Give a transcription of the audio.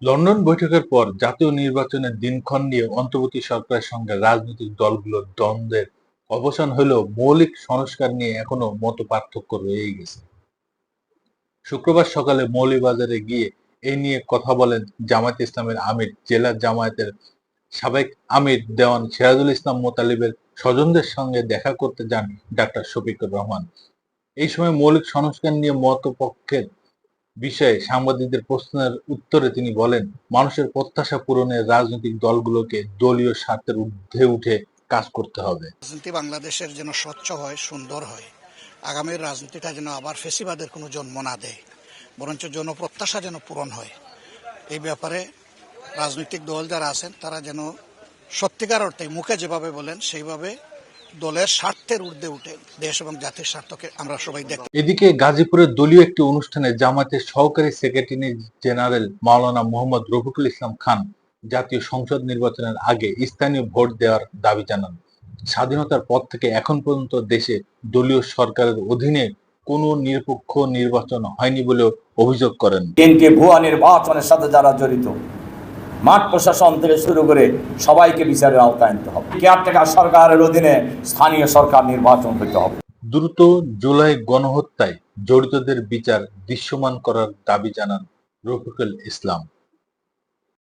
London বৈঠকের পর জাতীয় নির্বাচনের দিনক্ষণ নিয়ে অন্তর্বর্তী সরকারের সঙ্গে রাজনৈতিক দলগুলোর দ্বন্দ্বের অবসান হলেও মৌলিক সংস্কার নিয়ে এখনো মতপার্থক্য রয়েই গেছে। শুক্রবার সকালে মৌলভীবাজারে গিয়ে এই নিয়ে কথা বলেন জামায়াতে ইসলামের আমির, জেলা জামায়াতের সাবেক আমির দেওয়ান সিরাজুল ইসলাম মোতালিবের স্বজনদের সঙ্গে দেখা করতে যান ডাক্তার শফিকুর রহমান। এই সময় মৌলিক সংস্কার নিয়ে মতপক্ষের বিষয়ে সাংবাদিকদের প্রশ্নের উত্তরে তিনি বলেন, মানুষের প্রত্যাশা পূরণে রাজনৈতিক দলগুলোকে দলীয় স্বার্থের ঊর্ধ্বে উঠে কাজ করতে হবে। রাজনীতি বাংলাদেশের যেন স্বচ্ছ হয়, সুন্দর হয়। আগামীর রাজনীতিটা যেন আবার ফেসিবাদের কোনো জন্ম না দেয়, বরঞ্চ জনপ্রত্যাশা যেন পূরণ হয়। এই ব্যাপারে রাজনৈতিক দল যারা আছেন তারা যেন সত্যিকার অর্থে মুখে যেভাবে বলেন সেইভাবে দলের স্বার্থের ঊর্ধ্বে উঠে দেশ এবং জাতির স্বার্থকে আমরা সবাই দেখতে। এদিকে গাজীপুরের দলীয় একটি অনুষ্ঠানে জামায়াতের সহকারী সেক্রেটারি জেনারেল মাওলানা মোহাম্মদ রফিকুল ইসলাম খান জাতীয় সংসদ নির্বাচনের আগে স্থানীয় ভোট দেওয়ার দাবি জানান। স্বাধীনতার পর থেকে এখন পর্যন্ত দেশে দলীয় সরকারের অধীনে কোনো নিরপেক্ষ নির্বাচন হয়নি বলেও অভিযোগ করেন। তিনটি ভুয়া নির্বাচনের সাথে যারা জড়িত, মাঠ প্রশাসন থেকে শুরু করে সবাইকে বিচারের আওতায় আনতে হবে। কেয়ারটেকার সরকারের অধীনে স্থানীয় সরকার নির্বাচন করতে হবে। দ্রুত জুলাই গণহত্যায় জড়িতদের বিচার দৃশ্যমান করার দাবি জানান রফিকুল ইসলাম।